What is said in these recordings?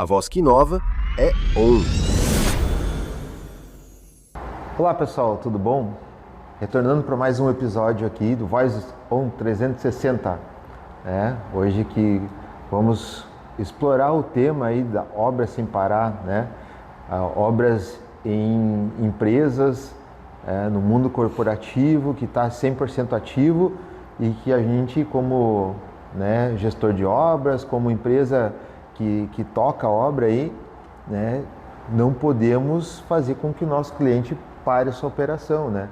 A voz que inova é ON. Olá pessoal, tudo bom? Retornando para mais um episódio aqui do Voz ON 360. Hoje que vamos explorar o tema aí da obra sem parar, né? Obras em empresas, no mundo corporativo que está 100% ativo e que a gente como gestor de obras, como empresa que toca a obra aí, não podemos fazer com que o nosso cliente pare a sua operação, né?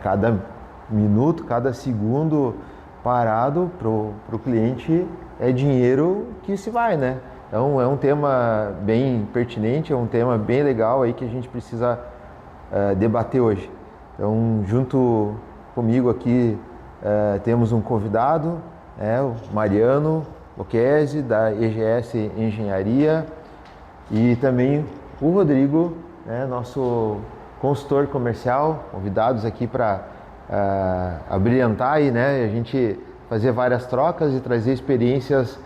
Cada minuto, cada segundo parado para o cliente é dinheiro que se vai, né? Então é um tema bem pertinente, é um tema bem legal aí que a gente precisa debater hoje. Então junto comigo aqui temos um convidado, o Mariano Bocchese, da EGS Engenharia, e também o Rodrigo, nosso consultor comercial, convidados aqui para abrilhantar aí, a gente fazer várias trocas e trazer experiências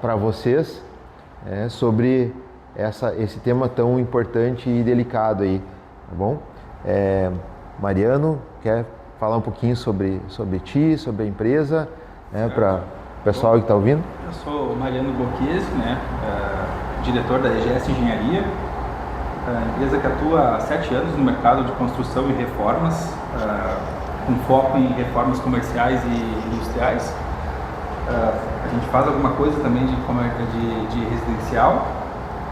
para vocês sobre esse tema tão importante e delicado aí, tá bom? Mariano, quer falar um pouquinho sobre ti, sobre a empresa, para o pessoal que está ouvindo? Eu sou Mariano Bocchese, diretor da EGS Engenharia, empresa que atua há 7 anos no mercado de construção e reformas, com foco em reformas comerciais e industriais. A gente faz alguma coisa também de residencial,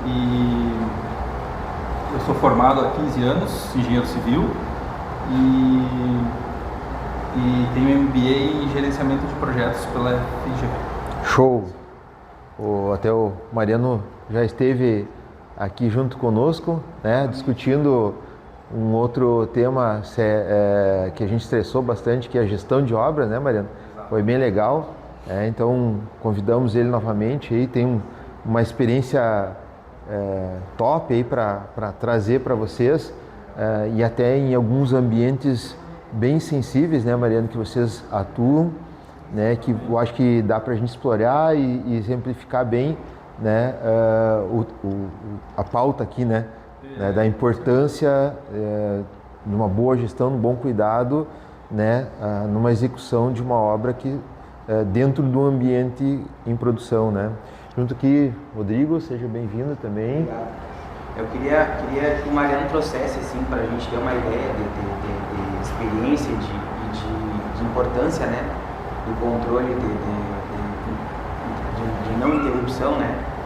e eu sou formado há 15 anos, engenheiro civil, e tenho MBA em gerenciamento de projetos pela FGV. Show! Até o Mariano já esteve aqui junto conosco, discutindo um outro tema que a gente estressou bastante, que é a gestão de obra, né, Mariano? Foi bem legal, então convidamos ele novamente, aí tem uma experiência top aí para trazer para vocês, e até em alguns ambientes bem sensíveis, né, Mariano, que vocês atuam, que eu acho que dá para a gente explorar e exemplificar bem, a pauta aqui, da importância de uma boa gestão, de um bom cuidado, numa execução de uma obra que dentro do ambiente em produção, Junto aqui, Rodrigo, seja bem-vindo também. Obrigado. Eu queria que o Mariano trouxesse assim para a gente ter uma ideia de experiência de importância, do controle de não interrupção,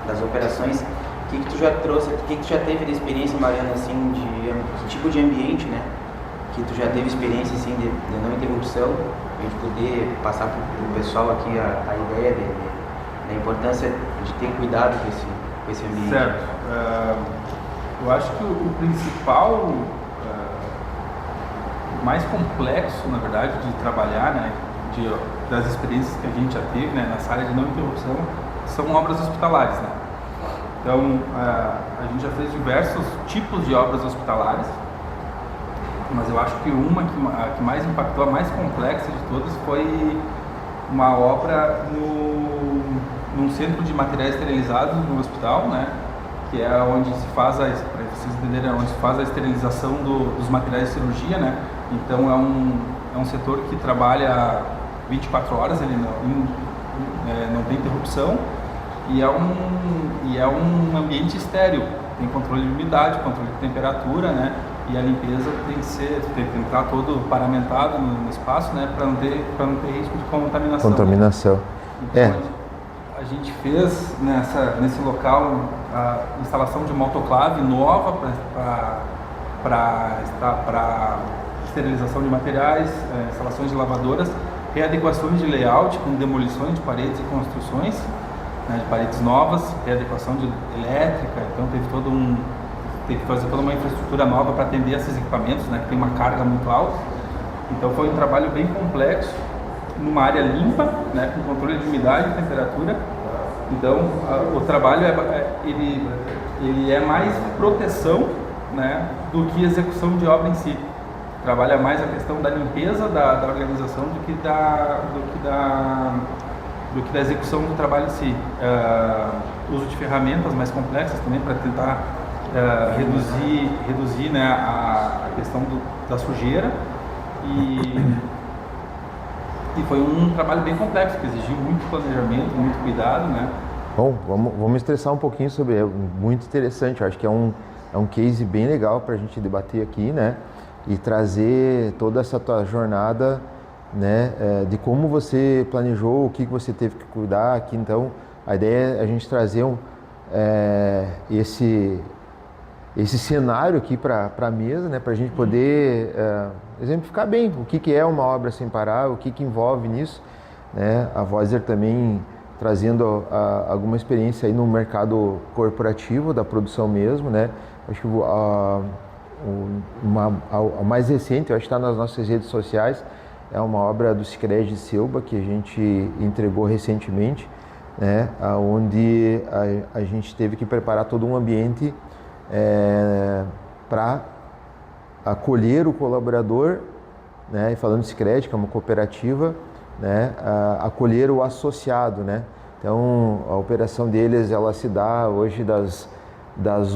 das operações. O que tu já trouxe, o que tu já teve de experiência, Mariano, assim, que tipo de ambiente, que tu já teve experiência assim de não interrupção, a gente poder passar para o pessoal aqui a ideia da importância de ter cuidado com esse ambiente. Certo. Eu acho que o principal, o mais complexo, na verdade, de trabalhar, das experiências que a gente já teve, nessa área de não interrupção, são obras hospitalares, Então, a gente já fez diversos tipos de obras hospitalares, mas eu acho que a que mais impactou, a mais complexa de todas, foi uma obra num centro de materiais esterilizados no hospital, que é onde se faz, para vocês entenderem, onde se faz a esterilização dos materiais de cirurgia, Então é um setor que trabalha 24 horas, ele não tem interrupção, e é um ambiente estéril, tem controle de umidade, controle de temperatura, e a limpeza tem que entrar todo paramentado no espaço, para não ter risco de contaminação. Então, a gente fez nesse local a instalação de uma autoclave nova para esterilização de materiais, instalações de lavadoras, readequações de layout com demolições de paredes e construções, de paredes novas, readequação de elétrica. Então teve que fazer toda uma infraestrutura nova para atender esses equipamentos, que tem uma carga muito alta. Então foi um trabalho bem complexo, numa área limpa, com controle de umidade e temperatura. Então o trabalho ele é mais proteção, do que execução de obra em si. Trabalha mais a questão da limpeza da organização do que da execução do trabalho em si. Uso de ferramentas mais complexas também para tentar reduzir né, a questão da sujeira e foi um trabalho bem complexo, que exigiu muito planejamento, muito cuidado, né? Bom, vamos estressar um pouquinho sobre, é muito interessante, eu acho que é um case bem legal para a gente debater aqui, né? E trazer toda essa tua jornada, né? De como você planejou, o que você teve que cuidar aqui. Então, a ideia é a gente trazer esse cenário aqui para a mesa, né? Para a gente poder exemplificar bem o que é uma obra sem parar, o que envolve nisso, né? A Voiser também trazendo alguma experiência aí no mercado corporativo da produção mesmo, né? Acho que a mais recente, eu acho que está nas nossas redes sociais, é uma obra do Sicredi de Silva que a gente entregou recentemente, né? Onde a gente teve que preparar todo um ambiente para acolher o colaborador, né? E falando de Sicredi, que é uma cooperativa, né? Acolher o associado, né? Então a operação deles ela se dá hoje das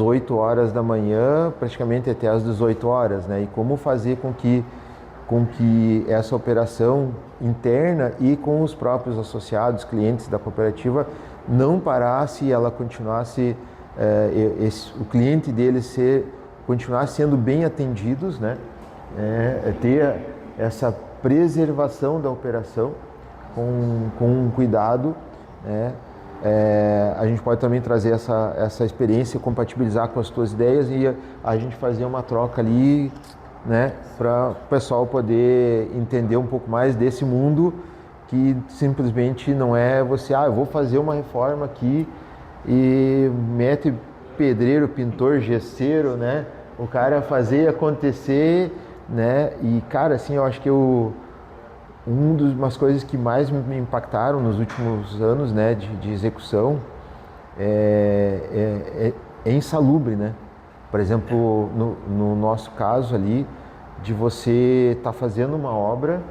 8 horas da manhã praticamente até as 18 horas, né? E como fazer com que essa operação interna e com os próprios associados, clientes da cooperativa não parasse e ela continuasse o cliente deles continuar sendo bem atendidos, né? Ter essa preservação da operação com cuidado, né? A gente pode também trazer essa experiência, compatibilizar com as tuas ideias e a gente fazer uma troca ali, né? Para o pessoal poder entender um pouco mais desse mundo que simplesmente não é você, eu vou fazer uma reforma aqui e mete pedreiro, pintor, gesseiro, né? O cara fazer acontecer, né? E cara, assim, eu acho que umas coisas que mais me impactaram nos últimos anos, né, de execução é insalubre, né? Por exemplo, no nosso caso ali, de você estar fazendo uma obra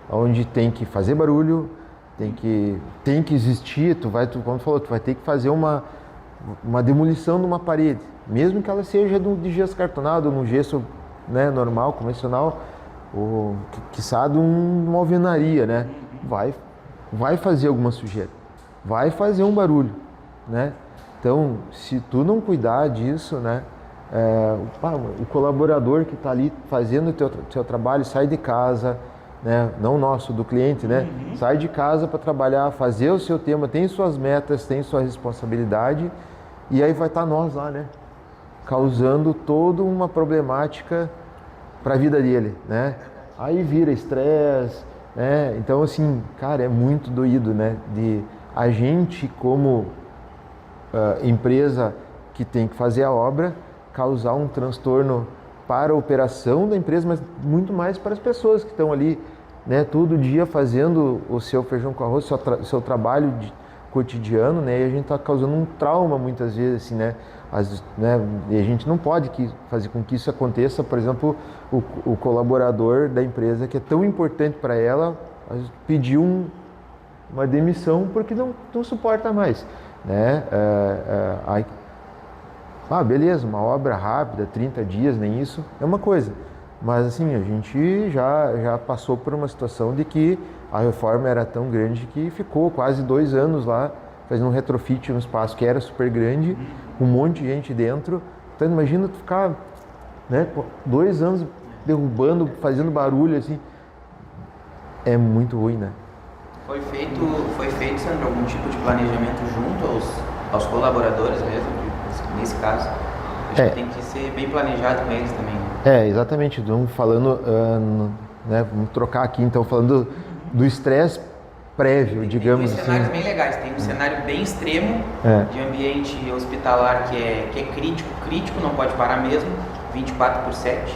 onde tem que fazer barulho, tem que existir, como tu falou, tu vai ter que fazer uma demolição de uma parede, mesmo que ela seja de gesso cartonado, num gesso, né, normal, convencional, ou quiçá de uma alvenaria, né? Vai fazer alguma sujeira, vai fazer um barulho, né? Então, se tu não cuidar disso, né? O colaborador que está ali fazendo o seu trabalho sai de casa, né? Não nosso, do cliente, né? Sai de casa para trabalhar, fazer o seu tema, tem suas metas, tem sua responsabilidade, e aí vai estar nós lá, né? Causando toda uma problemática para a vida dele, né? Aí vira estresse, né? Então, assim, cara, é muito doído, né? De a gente, como empresa que tem que fazer a obra, causar um transtorno para a operação da empresa, mas muito mais para as pessoas que estão ali, né? Todo dia fazendo o seu feijão com arroz, seu trabalho cotidiano, né? E a gente está causando um trauma muitas vezes, assim, né? E a gente não pode fazer com que isso aconteça. Por exemplo, o colaborador da empresa, que é tão importante para ela, pediu uma demissão porque não suporta mais, né? Beleza, uma obra rápida, 30 dias, nem isso, é uma coisa. Mas assim, a gente já passou por uma situação de que a reforma era tão grande que ficou quase 2 anos lá, fazendo um retrofit no espaço que era super grande, com um monte de gente dentro. Então imagina tu ficar, né, 2 anos derrubando, fazendo barulho, assim. É muito ruim, né? Foi feito, Sandro, algum tipo de planejamento junto aos colaboradores mesmo, nesse caso? Acho que tem que ser bem planejado com eles também, né? Exatamente. Vamos falando, né, vamos trocar aqui, então, falando do estresse prévio, digamos assim. Tem cenários bem legais. Tem um cenário bem extremo de ambiente hospitalar que é crítico, não pode parar mesmo, 24/7.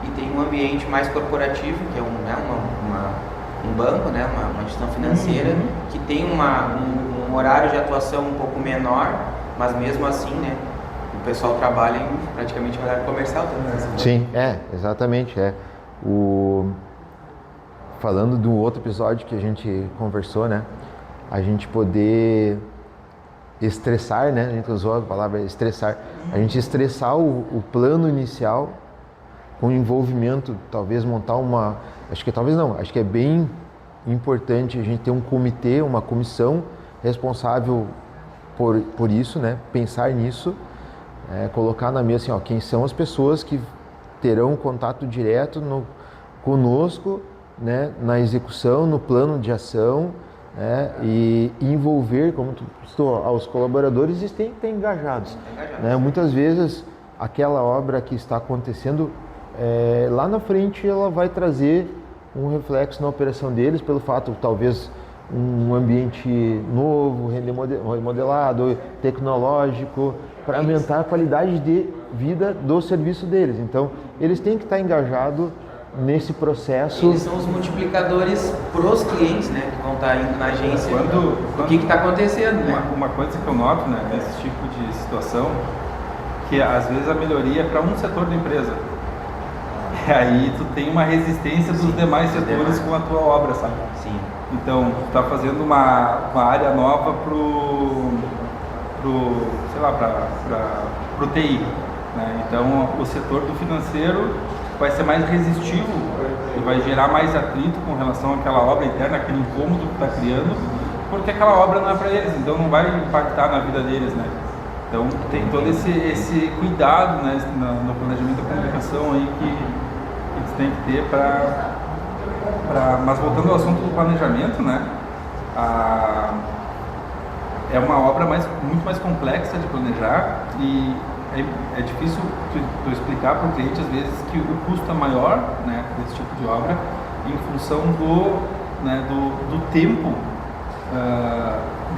E tem um ambiente mais corporativo, que é um banco, né, uma instituição financeira, que tem um horário de atuação um pouco menor, mas mesmo assim, né, o pessoal trabalha em praticamente horário comercial também. Sim, exatamente. Falando do outro episódio que a gente conversou, né? a gente poder estressar, né? A gente usou a palavra estressar. A gente estressar o plano inicial com envolvimento, talvez montar acho que é bem importante a gente ter um comitê, uma comissão responsável por isso, né? Pensar nisso, colocar na mesa assim, quem são as pessoas que terão contato direto conosco, né? Na execução, no plano de ação, e envolver, como tu citou, aos colaboradores e tem que ter engajados. Né? Muitas vezes aquela obra que está acontecendo lá na frente ela vai trazer um reflexo na operação deles pelo fato talvez um ambiente novo, remodelado, tecnológico, para aumentar a qualidade de vida do serviço deles. Então eles têm que estar engajados nesse processo. Eles são os multiplicadores para os clientes, né, que vão estar indo na agência. O que está acontecendo, né? Uma coisa que eu noto, né, nesse tipo de situação, que às vezes a melhoria é para um setor da empresa. E aí tu tem uma resistência dos demais setores com a tua obra, sabe? Sim. Então, tu está fazendo uma área nova pro TI, né? Então, o setor do financeiro vai ser mais resistivo e vai gerar mais atrito com relação àquela obra interna, aquele incômodo que está criando, porque aquela obra não é para eles, então não vai impactar na vida deles, né? Então tem todo esse cuidado, né, no planejamento da comunicação aí que eles têm que ter mas voltando ao assunto do planejamento, né? É uma obra muito mais complexa de planejar e é difícil tu explicar para o cliente, às vezes, que o custo é maior, né, desse tipo de obra, em função do tempo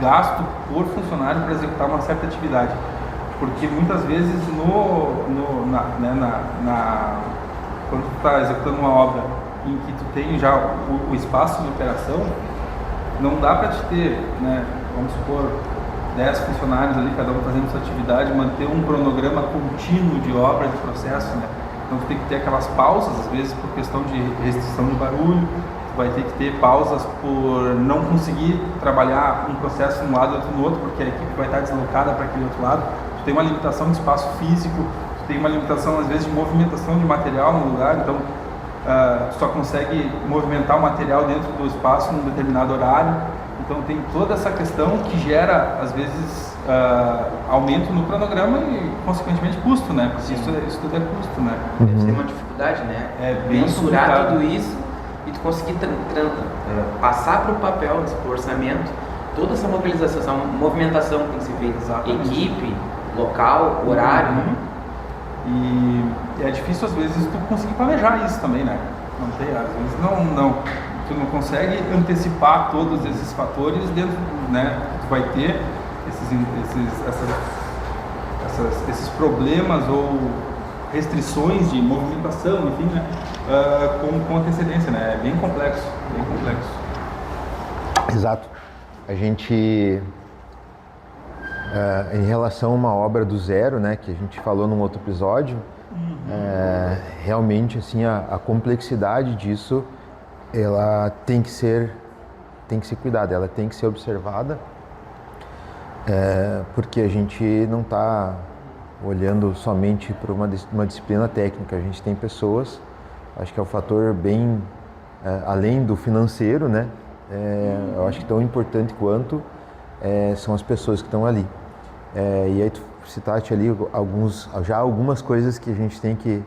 gasto por funcionário para executar uma certa atividade. Porque muitas vezes, quando tu está executando uma obra em que tu tem já o espaço de operação, não dá para te ter, né, vamos supor, 10 funcionários ali, cada um fazendo sua atividade, manter um cronograma contínuo de obra, de processo, né? Então tu tem que ter aquelas pausas, às vezes por questão de restrição de barulho, tu vai ter que ter pausas por não conseguir trabalhar um processo de um lado e outro no outro, porque a equipe vai estar deslocada para aquele outro lado. Tu tem uma limitação de espaço físico, tu tem uma limitação às vezes de movimentação de material no lugar, então tu só consegue movimentar o material dentro do espaço num determinado horário. Então tem toda essa questão que gera, às vezes, aumento no cronograma e, consequentemente, custo, né? Porque isso tudo é custo, né? Deve ser uma dificuldade, né? É bem mensurar complicado. tudo isso e tu conseguir passar para o papel, para o orçamento, toda essa mobilização, essa movimentação que tem que ser feita. Exatamente. Equipe, local, horário. E é difícil, às vezes, tu conseguir planejar isso também, né? Não tem, às vezes, tu não consegue antecipar todos esses fatores dentro, né? Tu vai ter esses problemas ou restrições de movimentação, enfim, né? Com antecedência, né? É bem complexo, bem complexo. Exato. A gente, em relação a uma obra do zero, né, que a gente falou num outro episódio, realmente, assim, a complexidade disso, ela tem que ser cuidada, ela tem que ser observada, porque a gente não está olhando somente para uma disciplina técnica, a gente tem pessoas, acho que é um fator bem, além do financeiro, né, eu acho que tão importante quanto são as pessoas que estão ali. E aí tu citaste ali algumas coisas que a gente tem que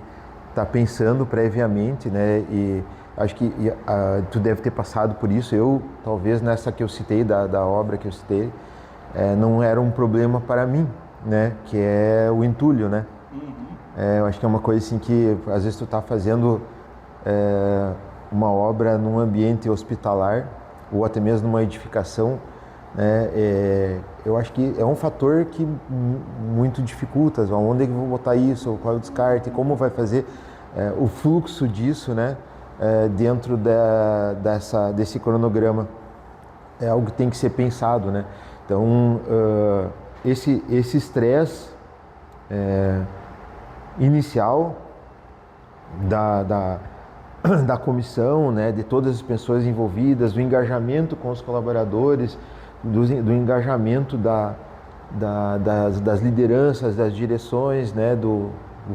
estar pensando previamente, né, e acho que tu deve ter passado por isso. Eu, talvez, nessa que eu citei, da obra que eu citei, não era um problema para mim, né? Que é o entulho, né? Eu acho que é uma coisa assim que, às vezes, tu tá fazendo uma obra num ambiente hospitalar ou até mesmo numa edificação, né? Eu acho que é um fator que muito dificulta. Onde é que eu vou botar isso? Qual é o descarte? Como vai fazer o fluxo disso, né? Dentro desse cronograma. É algo que tem que ser pensado, né? Então, esse estresse inicial da comissão, né, de todas as pessoas envolvidas, o engajamento com os colaboradores, do engajamento das lideranças, das direções, né, do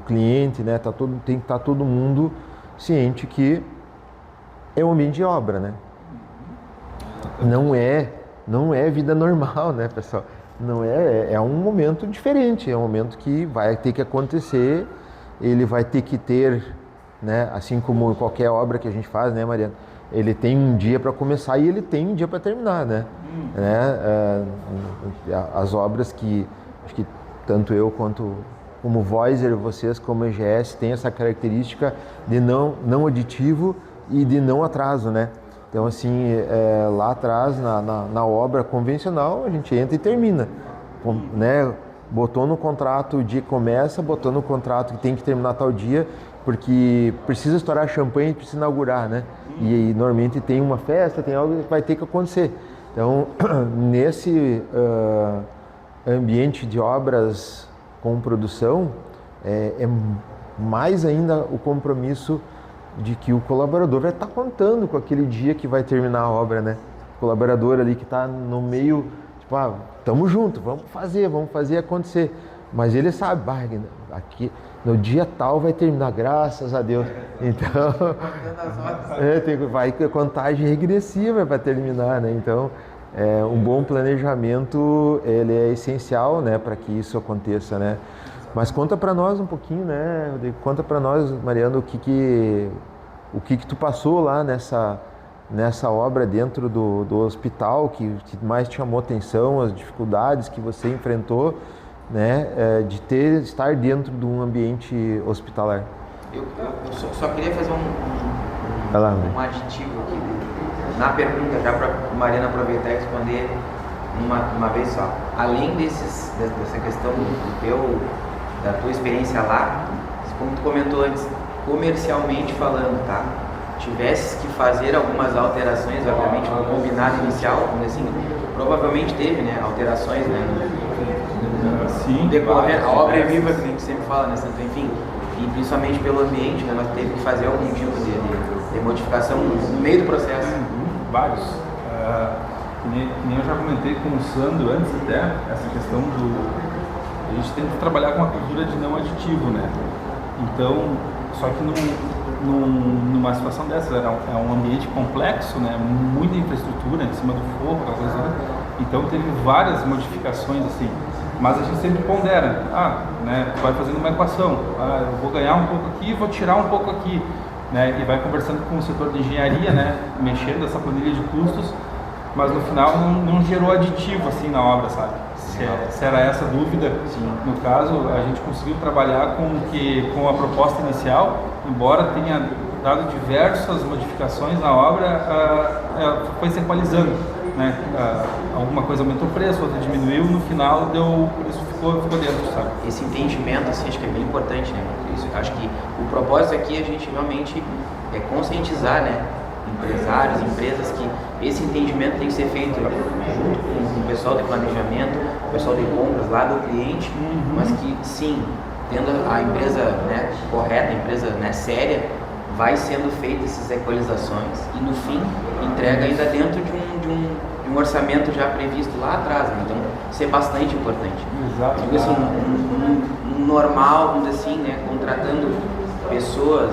cliente, né, tem que estar todo mundo ciente que é um ambiente de obra, né? Não é vida normal, né, pessoal? Não é um momento diferente, é um momento que vai ter que acontecer, ele vai ter que ter, né, assim como qualquer obra que a gente faz, né, Mariana? Ele tem um dia para começar e ele tem um dia para terminar, né? As obras que acho que tanto eu quanto como Voiser, vocês como EGS tem essa característica de não aditivo e de não atraso, né? Então assim, lá atrás na obra convencional a gente entra e termina, né? Botou no contrato o dia que começa, botou no contrato que tem que terminar tal dia, porque precisa estourar champanhe e precisa inaugurar, né? E normalmente tem uma festa, tem algo que vai ter que acontecer. Então, nesse ambiente de obras com produção, é mais ainda o compromisso de que o colaborador vai estar contando com aquele dia que vai terminar a obra, né? O colaborador ali que está no meio, tipo, estamos juntos, vamos fazer acontecer. Mas ele sabe, aqui no dia tal vai terminar, graças a Deus. Então, vai ter contagem regressiva para terminar, né? Então, um bom planejamento, ele é essencial, né, para que isso aconteça, né? Mas conta para nós um pouquinho, né, Rodrigo? Conta para nós, Mariana, o que tu passou lá nessa obra dentro do hospital, que mais te chamou atenção, as dificuldades que você enfrentou, né, de estar dentro de um ambiente hospitalar. Eu só queria fazer um aditivo aqui na pergunta, já para a Mariana aproveitar e responder uma vez só. Além dessa questão da tua experiência lá, como tu comentou antes, comercialmente falando, tá? Tivesse que fazer algumas alterações, obviamente, no combinado inicial, assim, provavelmente teve, né, alterações, né? Sim, decorrer, a obra é viva, que a gente sempre fala, né? Enfim, e principalmente pelo ambiente, né? Nós teve que fazer algum tipo de modificação no meio do processo. Vários. Que nem eu já comentei com o Sandro antes até, essa questão a gente tem que trabalhar com a cultura de não aditivo, né? Então, só que numa situação dessa, é um ambiente complexo, né? Muita infraestrutura em cima do fogo, aquela coisa. Então teve várias modificações assim, mas a gente sempre pondera, né? Vai fazendo uma equação, eu vou ganhar um pouco aqui, vou tirar um pouco aqui, né? E vai conversando com o setor de engenharia, né? Mexendo essa planilha de custos, mas no final não gerou aditivo assim na obra, sabe? Se era essa a dúvida, sim. No caso, a gente conseguiu trabalhar com a proposta inicial, embora tenha dado diversas modificações na obra, foi se equalizando, né? Alguma coisa aumentou o preço, outra diminuiu, no final isso ficou dentro, sabe? Esse entendimento, assim, acho que é bem importante, né? Isso, acho que o propósito aqui a gente realmente é conscientizar, né? Empresários, empresas, que esse entendimento tem que ser feito junto com o pessoal de planejamento, o pessoal de compras lá do cliente, mas que sim, tendo a empresa, né, correta, a empresa, né, séria, vai sendo feitas essas equalizações e no fim entrega ainda dentro de um orçamento já previsto lá atrás, né? Então isso é bastante importante. Exato. Digo assim, um normal, vamos dizer assim, né, contratando pessoas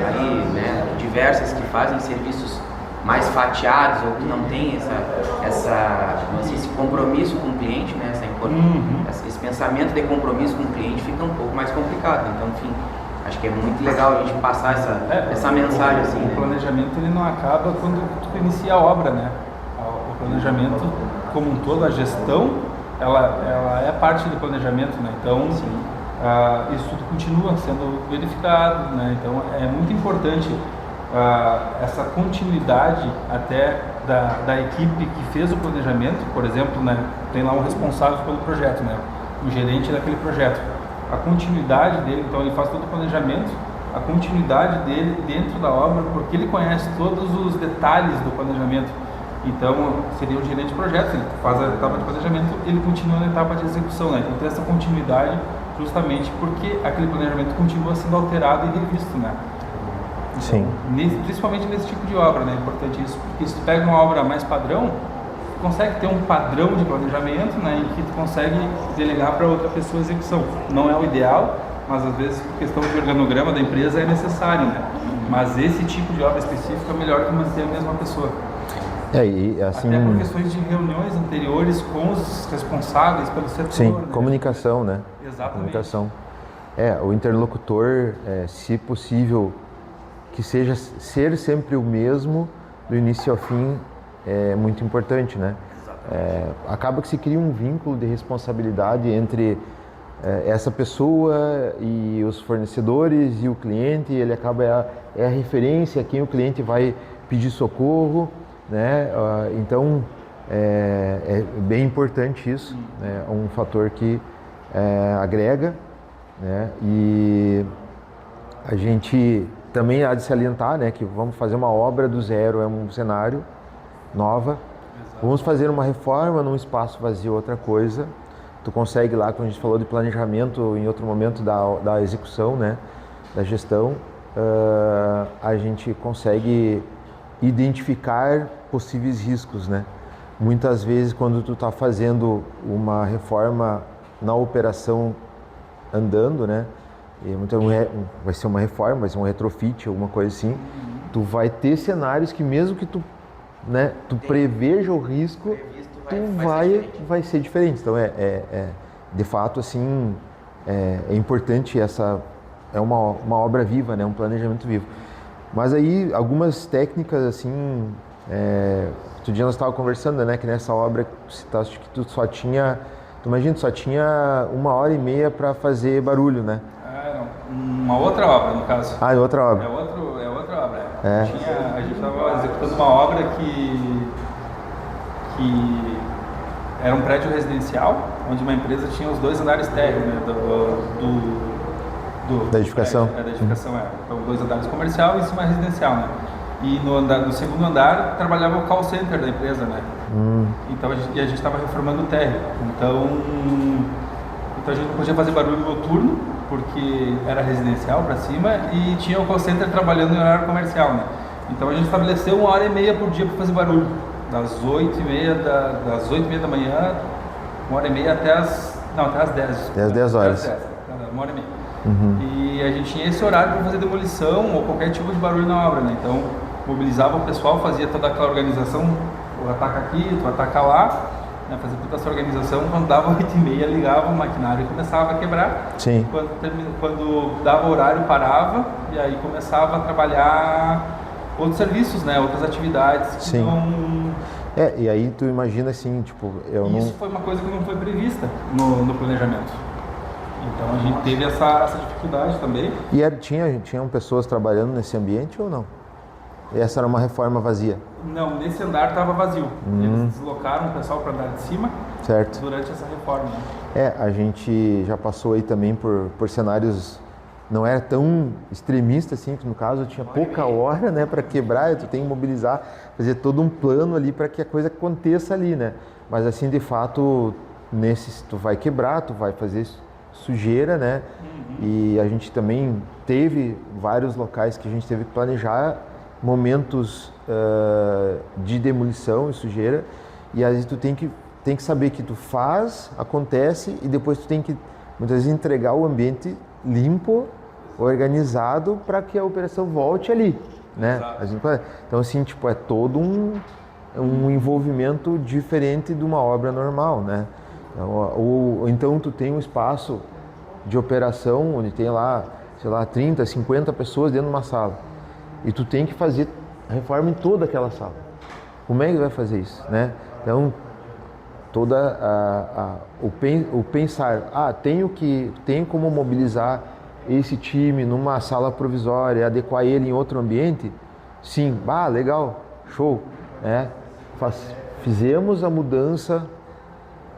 aí, né, diversas que fazem serviços mais fatiados ou que não tem esse compromisso com o cliente, né, esse pensamento de compromisso com o cliente fica um pouco mais complicado. Então, enfim, acho que é muito legal a gente passar essa mensagem assim. O planejamento ele não acaba quando tu inicia a obra, né? O planejamento como um todo, a gestão, ela é parte do planejamento, né? Então, isso tudo continua sendo verificado, né? Então é muito importante essa continuidade até da equipe que fez o planejamento, por exemplo, né? Tem lá um responsável pelo projeto, né? O gerente daquele projeto. A continuidade dele, então ele faz todo o planejamento, a continuidade dele dentro da obra, porque ele conhece todos os detalhes do planejamento. Então, seria o gerente de projeto, ele faz a etapa de planejamento, ele continua na etapa de execução, né? Então, tem essa continuidade justamente porque aquele planejamento continua sendo alterado e revisto, né? Sim. Principalmente nesse tipo de obra, né? É importante isso, porque se tu pega uma obra mais padrão, consegue ter um padrão de planejamento, né, e que tu consegue delegar para outra pessoa a execução. Não é o ideal, mas às vezes por questão de organograma da empresa é necessário, né? Mas esse tipo de obra específica é melhor que manter a mesma pessoa. E assim... Até por questões de reuniões anteriores com os responsáveis pelo setor. Sim, né? comunicação, né? Exatamente. Comunicação. O interlocutor, se possível, que seja ser sempre o mesmo do início ao fim, é muito importante, né? Acaba que se cria um vínculo de responsabilidade entre essa pessoa e os fornecedores e o cliente. Ele acaba é a referência a quem o cliente vai pedir socorro, né? Então é bem importante isso, né? Um fator que agrega, né? E a gente também há de salientar, né, que vamos fazer uma obra do zero, é um cenário nova. Exato. Vamos fazer uma reforma num espaço vazio, outra coisa. Tu consegue lá, quando a gente falou de planejamento em outro momento da execução, né, da gestão, a gente consegue identificar possíveis riscos, né? Muitas vezes quando tu está fazendo uma reforma na operação andando, né, e vai ser uma reforma, vai ser um retrofit, alguma coisa assim, tu vai ter cenários que mesmo que tu, né, tu preveja o risco, vai ser diferente. Então de fato assim, é importante é uma obra viva, né, um planejamento vivo. Mas aí algumas técnicas assim, outro dia nós estávamos conversando, né, que nessa obra acho que tu imagina, tu só tinha 1h30 para fazer barulho, né? Uma outra obra, no caso. É outra obra. É outra obra. A gente estava executando uma obra que era um prédio residencial, onde uma empresa tinha os 2 andares térreos, né, da edificação. Da edificação, Então, 2 andares comercial e em cima residencial, né? E no segundo andar trabalhava o call center da empresa, né? Então a gente estava reformando o térreo. Então a gente não podia fazer barulho noturno, porque era residencial para cima e tinha o call center trabalhando em horário comercial, né? Então a gente estabeleceu 1h30 por dia para fazer barulho, das 8h30 da manhã, 1h30 até as 10. Até as 10 horas. 1h30. E a gente tinha esse horário para fazer demolição ou qualquer tipo de barulho na obra, né? Então mobilizava o pessoal, fazia toda aquela organização, tu ataca aqui, tu ataca lá, né? Fazia toda essa organização. Quando dava 8h30 ligava o maquinário e começava a quebrar. Sim. Quando dava horário parava e aí começava a trabalhar outros serviços, né? Outras atividades. Sim. E aí tu imagina assim, tipo, Isso foi uma coisa que não foi prevista no planejamento. Então a gente teve essa dificuldade também. E tinham pessoas trabalhando nesse ambiente ou não? E essa era uma reforma vazia? Não, nesse andar estava vazio. Eles deslocaram o pessoal para andar de cima, certo, durante essa reforma. Né? A gente já passou aí também por cenários, não era tão extremista assim, que no caso tinha pouca hora, né, para quebrar, tu tem que mobilizar, fazer todo um plano ali para que a coisa aconteça ali, né? Mas assim, de fato, tu vai quebrar, tu vai fazer sujeira, né? E a gente também teve vários locais que a gente teve que planejar momentos de demolição e sujeira, e às vezes tu tem que saber que tu acontece, e depois tu tem que muitas vezes entregar o ambiente limpo, organizado, para que a operação volte ali, né? Então assim, tipo, é todo um envolvimento diferente de uma obra normal, né? Ou então tu tem um espaço de operação onde tem lá, sei lá, 30, 50 pessoas dentro de uma sala, e tu tem que fazer a reforma em toda aquela sala. Como é que tu vai fazer isso, né? Então o pensar, tenho como mobilizar esse time numa sala provisória, adequar ele em outro ambiente? Sim, legal, show, né? Fizemos a mudança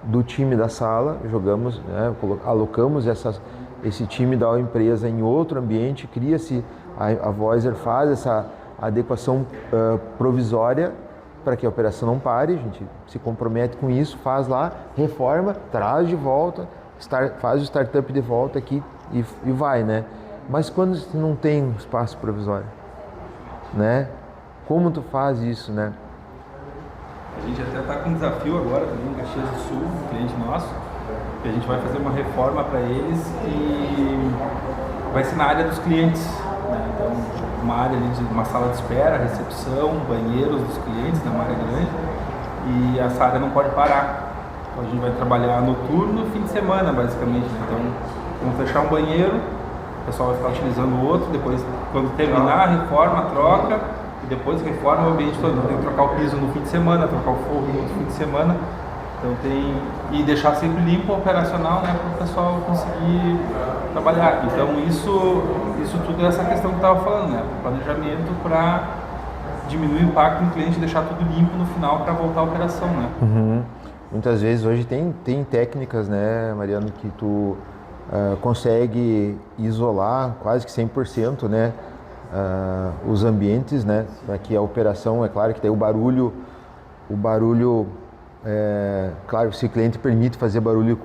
do time da sala, alocamos esse time da empresa em outro ambiente, cria-se, a Voiser faz essa adequação provisória para que a operação não pare, a gente se compromete com isso, faz lá, reforma, traz de volta, faz o startup de volta aqui e vai, né? Mas quando não tem um espaço provisório, né? Como tu faz isso, né? A gente até está com um desafio agora também em Caxias do Sul, um cliente nosso, que a gente vai fazer uma reforma para eles e vai ser na área dos clientes, né? Então, uma área ali de uma sala de espera, recepção, banheiros dos clientes, né? Uma área grande, e essa área não pode parar. Então a gente vai trabalhar noturno, fim de semana basicamente, né? Então vamos fechar um banheiro, o pessoal vai ficar utilizando o outro, depois quando terminar a reforma, troca, e depois reforma o ambiente todo. Tem que trocar o piso no fim de semana, trocar o forro no outro fim de semana. Então e deixar sempre limpo, operacional, né, para o pessoal conseguir trabalhar. Então isso tudo é essa questão que eu estava falando, né, planejamento para diminuir o impacto no cliente e deixar tudo limpo no final para voltar à operação, né. Uhum. Muitas vezes hoje tem técnicas, né, Mariano, que tu consegue isolar quase que 100%, né, os ambientes, né, para que a operação, é claro que tem o barulho, claro, se o cliente permite fazer barulho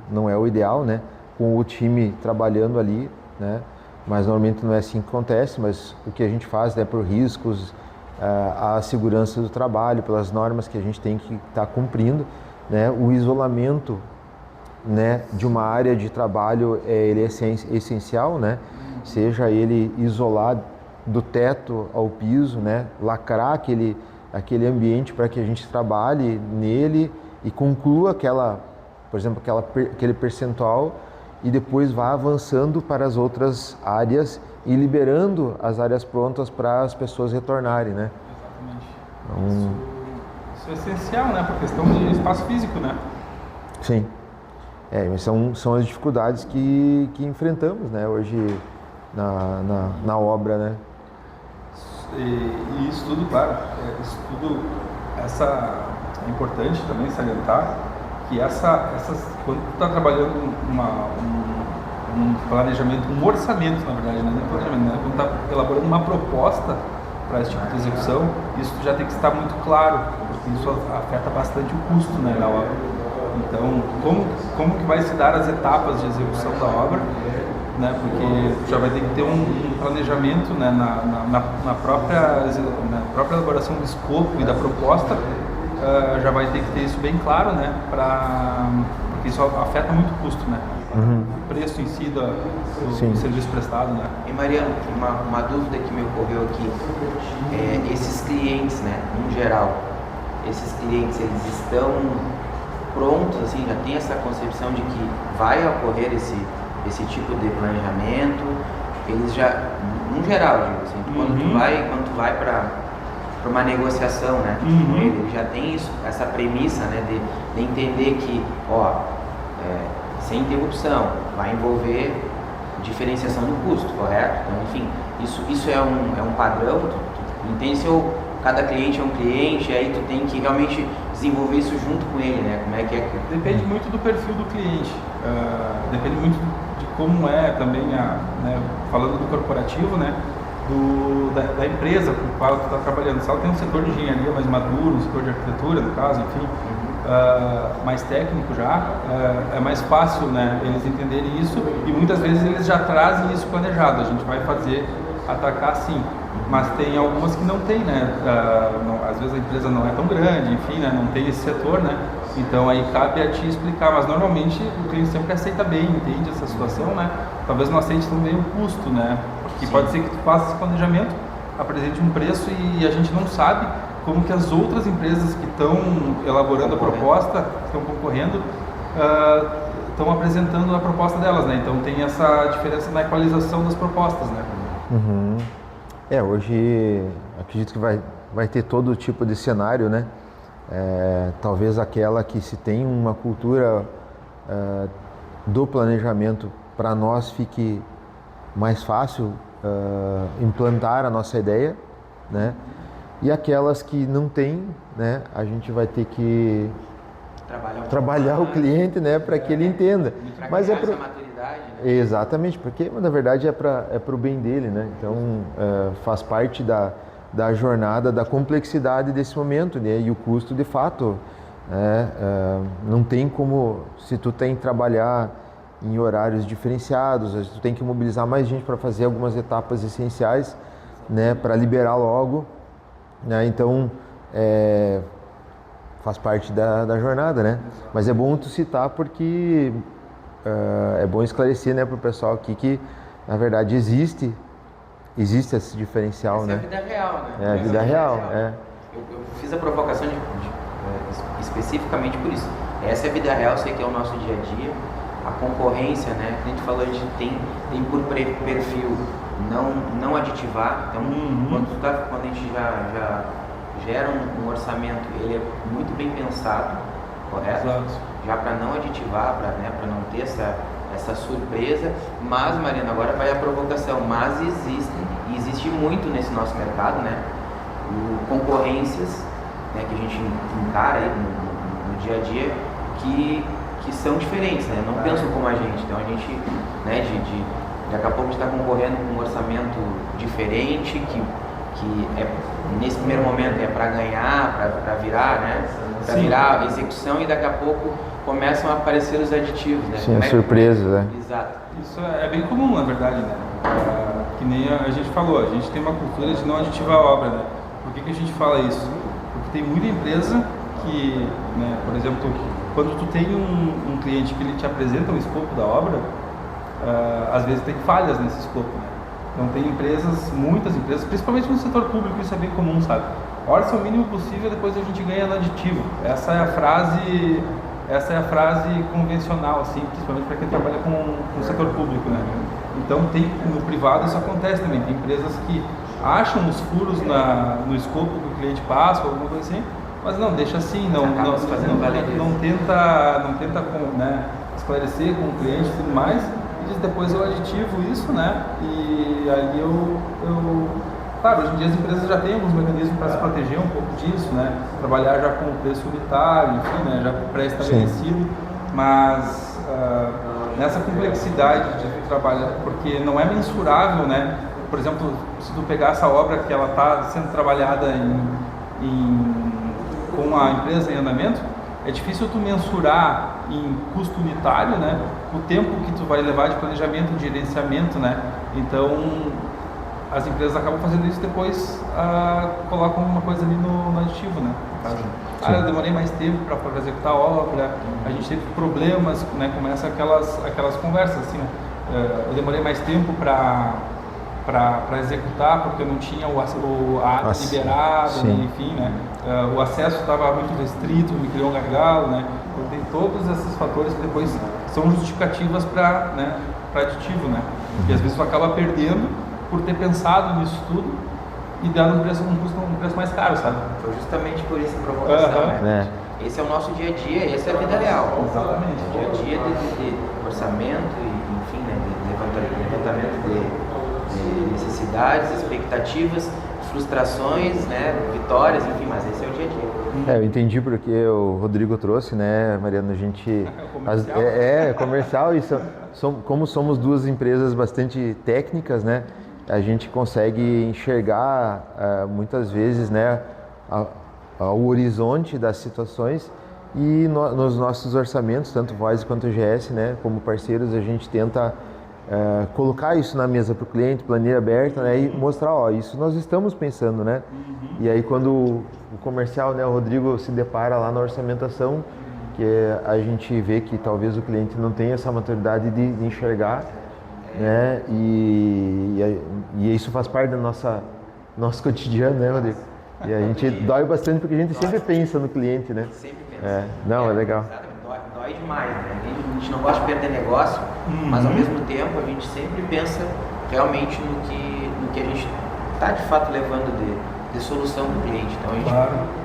não é o ideal, né, com o time trabalhando ali, né, mas normalmente não é assim que acontece, mas o que a gente faz, né, por riscos, a segurança do trabalho, pelas normas que a gente tem que estar cumprindo, né, o isolamento, né, de uma área de trabalho ele é essencial, né, seja ele isolar do teto ao piso, né, lacrar aquele ambiente para que a gente trabalhe nele e conclua por exemplo, aquele percentual e depois vá avançando para as outras áreas e liberando as áreas prontas para as pessoas retornarem, né? Exatamente. Isso é essencial, né, por questão de espaço físico, né? Sim. São as dificuldades que enfrentamos, né, hoje na obra, né? E isso tudo, claro, é importante também salientar que quando tu está trabalhando um planejamento, um orçamento, na verdade, não é planejamento, né? Quando está elaborando uma proposta para esse tipo de execução, isso já tem que estar muito claro, porque isso afeta bastante o custo, né, da obra. Então, como que vai se dar as etapas de execução da obra, né, porque já vai ter que ter um planejamento, né, na própria elaboração do escopo e da proposta, já vai ter que ter isso bem claro, né, porque isso afeta muito o custo, né, o preço em si do serviço prestado, né. E Mariano, uma dúvida que me ocorreu aqui, esses clientes, né, em geral, esses clientes, eles estão prontos, assim, já tem essa concepção de que vai ocorrer esse tipo de planejamento, eles já, no geral, digo assim, quando tu vai para uma negociação, né, com ele já tem isso, essa premissa, né, de entender que, sem interrupção, vai envolver diferenciação do custo, correto? Então, enfim, isso é um padrão, tu entende se cada cliente é um cliente, e aí tu tem que realmente desenvolver isso junto com ele, né? Como é que é? Depende muito do perfil do cliente, depende muito de como é também, né, falando do corporativo, né, da empresa com a qual tu está trabalhando. Se ela tem um setor de engenharia mais maduro, um setor de arquitetura, no caso, enfim, mais técnico já, é mais fácil, né, eles entenderem isso e muitas vezes eles já trazem isso planejado. A gente vai atacar sim. Mas tem algumas que não tem, né? Às vezes a empresa não é tão grande, enfim, né? Não tem esse setor, né? Então aí cabe a ti explicar, mas normalmente o cliente sempre aceita bem, entende essa situação, né? Talvez não aceite também o custo, né? Porque pode ser que tu faça esse planejamento, apresente um preço e a gente não sabe como que as outras empresas que estão elaborando a proposta, estão concorrendo, estão apresentando a proposta delas, né? Então tem essa diferença na equalização das propostas, né? Uhum. Hoje acredito que vai ter todo tipo de cenário, né? Talvez aquela que se tem uma cultura do planejamento, para nós fique mais fácil implantar a nossa ideia, né? E aquelas que não tem, né? A gente vai ter que trabalhar o cliente, né? Para que ele entenda. Mas essa maturidade, né? Exatamente, porque na verdade é para o bem dele, né? Então faz parte da jornada, da complexidade desse momento, né? E o custo de fato, não tem como, se tu tem que trabalhar em horários diferenciados, tu tem que mobilizar mais gente para fazer algumas etapas essenciais, né? Para liberar logo, né? Então faz parte da jornada, né? Mas é bom tu citar porque é bom esclarecer, né, para o pessoal aqui que, na verdade, existe esse diferencial, Essa né? é a vida real, né? É a vida real, é. Eu fiz a provocação especificamente por isso. Essa é a vida real, sei que é o nosso dia a dia. A concorrência, né? A gente falou, a gente tem por perfil não aditivar. Então, quando a gente já gera um orçamento, ele é muito bem pensado, correto? Exato. Já para não aditivar, para não ter essa surpresa. Mas, Mariana, agora vai a provocação. Mas existe muito nesse nosso mercado, né? Concorrências, né, que a gente encara aí no dia a dia, que são diferentes, né? Não pensam como a gente. Então a gente, né, daqui a pouco a gente está concorrendo com um orçamento diferente, que nesse primeiro momento é para ganhar, para virar, né? Para virar a execução, e daqui a pouco começam a aparecer os aditivos, né? Sim, surpresas, né? Exato. Isso é bem comum, na verdade, né? Que nem a gente falou, a gente tem uma cultura de não aditivar a obra, né? Por que a gente fala isso? Porque tem muita empresa que, né, por exemplo, quando tu tem um cliente que ele te apresenta o escopo da obra, às vezes tem falhas nesse escopo, né? Então tem muitas empresas, principalmente no setor público, isso é bem comum, sabe? Orça o mínimo possível, depois a gente ganha no aditivo. Essa é a frase convencional, assim, principalmente para quem trabalha com o setor público, né? Então no privado isso acontece também. Tem empresas que acham os furos no escopo que o cliente passa, ou alguma coisa assim, mas não, deixa assim, não tenta né, esclarecer com o cliente e tudo mais, e diz, depois eu aditivo isso, né? E aí claro, hoje em dia as empresas já têm alguns mecanismos para se proteger um pouco disso, né? Trabalhar já com o preço unitário, enfim, né? Já pré-estabelecido, mas nessa complexidade de trabalhar, porque não é mensurável, né? Por exemplo, se tu pegar essa obra que ela está sendo trabalhada com a empresa em andamento, é difícil tu mensurar em custo unitário, né, o tempo que tu vai levar de planejamento, de gerenciamento, né? Então as empresas acabam fazendo isso, depois colocam uma coisa ali no aditivo, né? Eu demorei mais tempo para executar a obra, a gente teve problemas, né? Começa aquelas conversas assim, né? Eu demorei mais tempo para executar porque eu não tinha a área liberada, né? Enfim, né? O acesso estava muito restrito, me criou um gargalo, né? Então tem todos esses fatores que depois são justificativas para, né, aditivo, né? E às vezes tu acaba perdendo por ter pensado nisso tudo e dado um preço mais caro, sabe? Foi justamente por essa provocação, né? Esse é o nosso dia a dia, essa é a vida real. Exatamente. O dia a dia de orçamento e, enfim, né, de levantamento de necessidades, expectativas, frustrações, né, vitórias, enfim, mas esse é o dia a dia. Eu entendi porque o Rodrigo trouxe, né, Mariana, a gente... comercial, e como somos duas empresas bastante técnicas, né, a gente consegue enxergar muitas vezes, né, o horizonte das situações, e nos nossos orçamentos, tanto Voz quanto GS, né, como parceiros, a gente tenta colocar isso na mesa para o cliente, planilha aberta, né, e mostrar, isso nós estamos pensando, né? E aí quando o comercial, né, o Rodrigo se depara lá na orçamentação, que a gente vê que talvez o cliente não tenha essa maturidade de enxergar, né? E isso faz parte do nosso cotidiano, né, Rodrigo? E a gente dói bastante porque a gente sempre pensa no cliente, né? Sempre pensa. É legal. Dói demais, né? A gente não gosta de perder negócio, mas ao mesmo tempo a gente sempre pensa realmente no que a gente está de fato levando de solução para o cliente. Então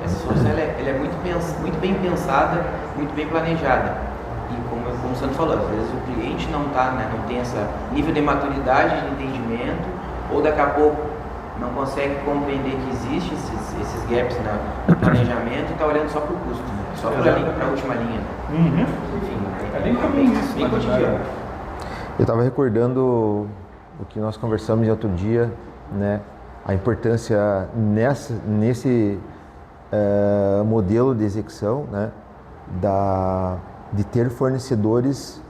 essa solução ela é muito bem pensada, muito bem planejada. E como o Sandro falou, às vezes o cliente não tem esse nível de maturidade, de entendimento, ou daqui a pouco não consegue compreender que existem esses gaps no planejamento e está olhando só para o custo, né? Só para a última linha. Enfim, é bem comum isso, bem cotidiano. Eu estava recordando o que nós conversamos outro dia, né? A importância nesse modelo de execução, né? De ter fornecedores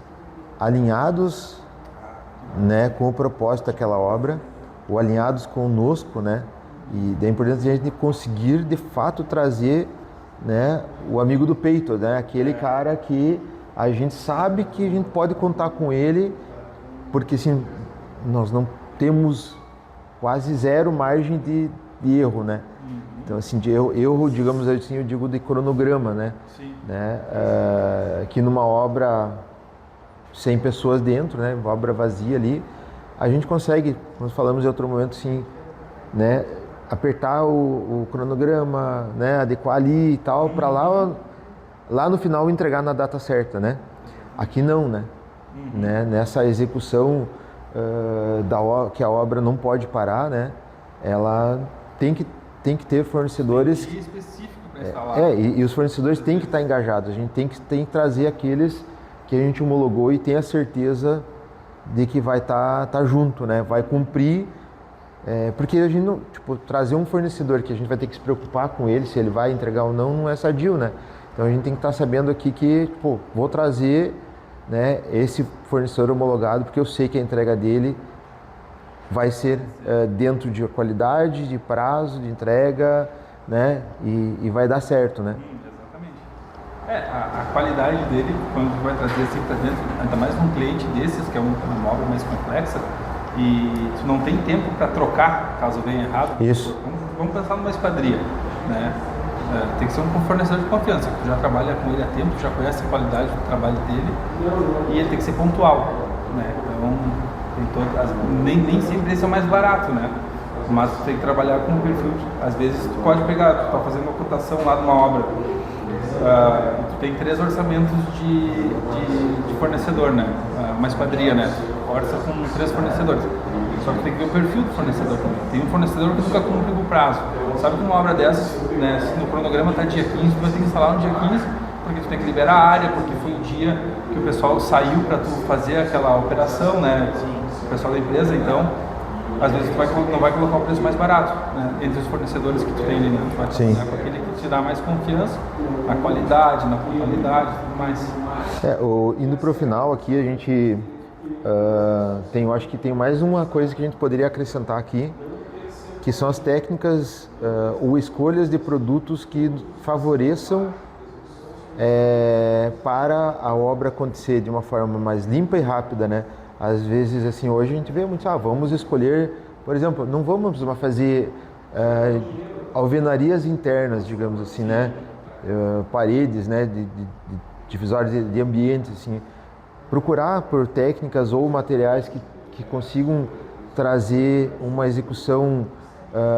alinhados, né, com o propósito daquela obra, ou alinhados conosco, né? E da importância de a gente conseguir de fato trazer né, o amigo do peito, né, aquele cara que a gente sabe que a gente pode contar com ele, porque assim, nós não temos quase zero margem de erro, né? Então assim, de erro, digamos assim, eu digo de cronograma, né? Sim. Né? Que numa obra 100 pessoas dentro, né? Uma obra vazia ali, a gente consegue, nós falamos em outro momento assim, né? Apertar o cronograma, né? Adequar ali e tal, para lá no final entregar na data certa, né? Aqui não, né? Né? Nessa execução que a obra não pode parar, né? Ela tem que ter fornecedores. Tem específico para instalar. E os fornecedores têm que estar engajados. A gente tem que trazer aqueles que a gente homologou e tem a certeza de que vai estar junto, né? Vai cumprir. Porque a gente não, trazer um fornecedor que a gente vai ter que se preocupar com ele, se ele vai entregar ou não, não é sadio, né? Então a gente tem que estar sabendo aqui que, vou trazer, né, esse fornecedor homologado, porque eu sei que a entrega dele vai ser dentro de qualidade, de prazo, de entrega, né, e vai dar certo, né? Exatamente. A qualidade dele, quando vai trazer assim para dentro, ainda mais num cliente desses, que é uma obra mais complexa, e tu não tem tempo para trocar, caso venha errado. Isso. Vamos pensar numa esquadria, né? Tem que ser um fornecedor de confiança, que tu já trabalha com ele há tempo, tu já conhece a qualidade do trabalho dele, e ele tem que ser pontual, né? Então, nem sempre esse é o mais barato, né? Mas tu tem que trabalhar com o perfil. Às vezes tu pode pegar, tu tá fazendo uma cotação lá de uma obra, tu tem 3 orçamentos de fornecedor, né? Uma esquadria, né? Orça com 3 fornecedores. Só que tem que ver o perfil do fornecedor também. Tem um fornecedor que nunca cumpre o prazo. Sabe que uma obra dessas, né, se no cronograma está dia 15, tu vai ter que instalar no dia 15, porque tu tem que liberar a área, porque foi o dia que o pessoal saiu para tu fazer aquela operação, né? O pessoal da empresa, então, às vezes tu não vai colocar o preço mais barato, né, entre os fornecedores que tu tem ali, né? Tu vai trabalhar com aquele que te dá mais confiança na qualidade, na pontualidade e tudo mais. Indo para o final aqui, a gente eu acho que tem mais uma coisa que a gente poderia acrescentar aqui, que são as técnicas ou escolhas de produtos que favoreçam para a obra acontecer de uma forma mais limpa e rápida, né? Às vezes, assim, hoje a gente vê muito, vamos escolher, por exemplo, não vamos fazer alvenarias internas, digamos assim, né? Paredes, né? De divisórios de ambiente, assim. Procurar por técnicas ou materiais que consigam trazer uma execução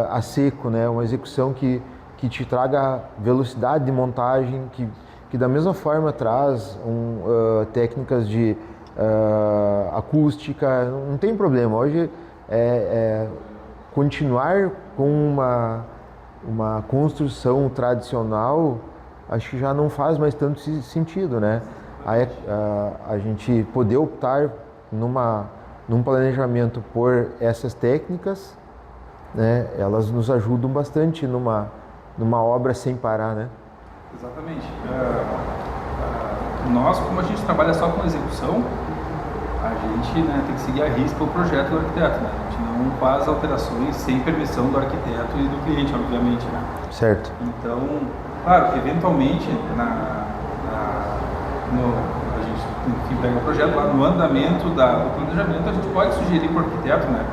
a seco, né? Uma execução que te traga velocidade de montagem, que da mesma forma traz técnicas de acústica, não tem problema. Hoje continuar com uma construção tradicional, acho que já não faz mais tanto sentido, né? A gente poder optar num planejamento por essas técnicas, né? Elas nos ajudam bastante numa obra sem parar, né? Exatamente. Nós, como a gente trabalha só com execução, a gente, né, tem que seguir a risca o projeto do arquiteto, né? A gente não faz alterações sem permissão do arquiteto e do cliente, obviamente, né? Certo. Então, claro, eventualmente, a gente pega o projeto lá no andamento do planejamento, a gente pode sugerir para o arquiteto, né?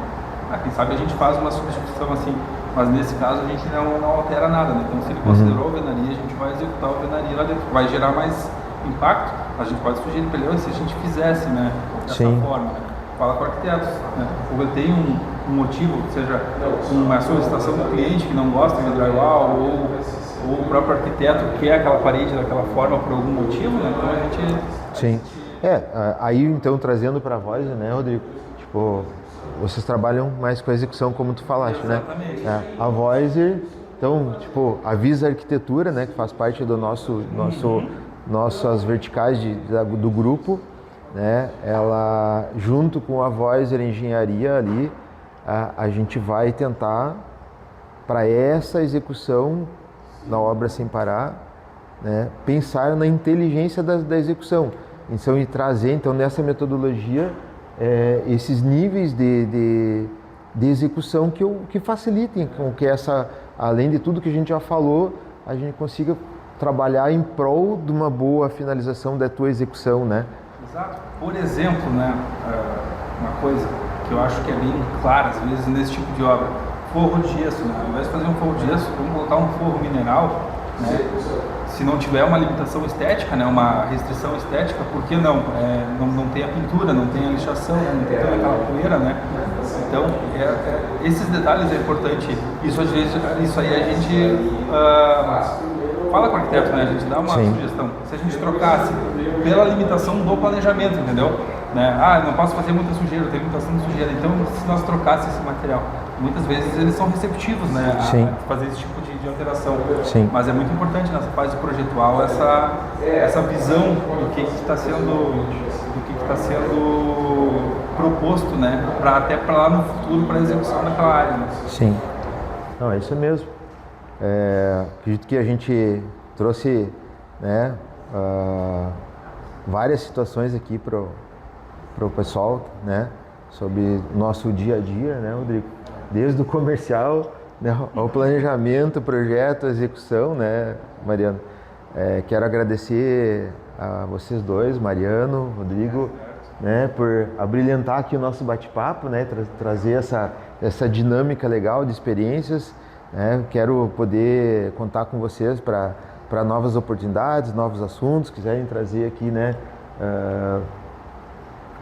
Quem sabe a gente faz uma substituição assim, mas nesse caso a gente não altera nada, né? Então, se ele considerou a alvenaria, a gente vai executar a alvenaria lá dentro. Vai gerar mais impacto, a gente pode sugerir para ele, se a gente fizesse, né, dessa forma, né? Fala com o arquiteto, né? Ou ele tem um motivo, seja uma solicitação do cliente que não gosta de drywall, ou o próprio arquiteto quer aquela parede daquela forma por algum motivo, né? Então a gente... Sim. Aí então trazendo para a Voiser, né, Rodrigo? Vocês trabalham mais com a execução, como tu falaste, exatamente, né? A Voiser, então, a Visa Arquitetura, né, que faz parte do nossas verticais do grupo, né? Ela, junto com a Voiser Engenharia ali, a gente vai tentar, para essa execução na obra sem parar, né, pensar na inteligência da execução. Então, e trazer nessa metodologia esses níveis de execução que facilitem com que além de tudo que a gente já falou, a gente consiga trabalhar em prol de uma boa finalização da tua execução, né? Exato. Por exemplo, né, uma coisa que eu acho que é bem clara, às vezes, nesse tipo de obra, forro de gesso, né? Ao invés de fazer um forro de gesso, vamos colocar um forro mineral, né? Se não tiver uma limitação estética, né, uma restrição estética, por que não? Não tem a pintura, não tem a lixação, não tem toda aquela poeira, né? Então, esses detalhes é importante. Isso, às vezes, isso aí a gente fala com o arquiteto, né? A gente dá uma sugestão. Se a gente trocasse pela limitação do planejamento, entendeu? Né? Não posso fazer muita sujeira, tem limitação de sujeira. Então, se nós trocássemos esse material, muitas vezes eles são receptivos, né, a fazer esse tipo de alteração. Sim. Mas é muito importante nessa fase projetual essa visão do que está sendo proposto, né, até para lá no futuro, para a execução daquela área. Né? Sim. Não, é isso mesmo. Acredito que a gente trouxe, né, várias situações aqui para o pessoal, né, sobre o nosso dia a dia, né, Rodrigo? Desde o comercial, né, ao planejamento, projeto, execução, né, Mariano? Quero agradecer a vocês dois, Mariano, Rodrigo, né, por abrilhantar aqui o nosso bate-papo, né, trazer essa dinâmica legal de experiências. Né? Quero poder contar com vocês para novas oportunidades, novos assuntos, quiserem trazer aqui, né,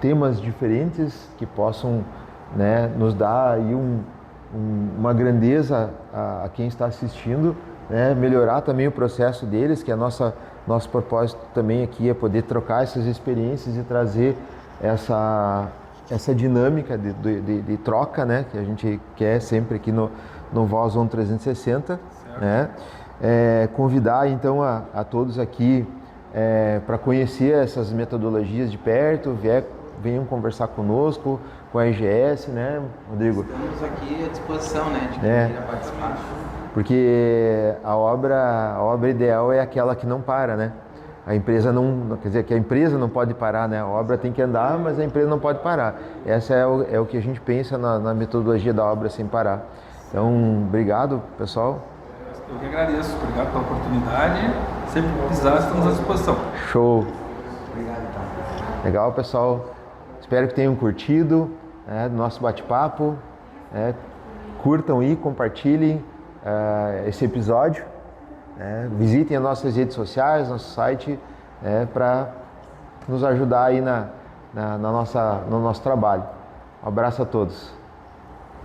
temas diferentes que possam, né, nos dar aí uma grandeza a quem está assistindo, né, melhorar também o processo deles, que nosso propósito também aqui é poder trocar essas experiências e trazer essa dinâmica de troca, né, que a gente quer sempre aqui no Voz On 360, né? Convidar então a todos aqui para conhecer essas metodologias de perto, venham conversar conosco, com a EGS, né, Rodrigo? Estamos aqui à disposição, né, de quem queira participar. Porque a obra ideal é aquela que não para, né? A empresa não, quer dizer, que a empresa não pode parar, né? A obra tem que andar, mas a empresa não pode parar. Essa é o que a gente pensa na metodologia da obra sem parar. Então, obrigado, pessoal. Eu que agradeço, obrigado pela oportunidade. Sempre que precisar, estamos à disposição. Show. Obrigado, então. Legal, pessoal. Espero que tenham curtido, né, do nosso bate-papo. Curtam e compartilhem esse episódio. Visitem as nossas redes sociais, nosso site, para nos ajudar aí no nosso trabalho. Um abraço a todos.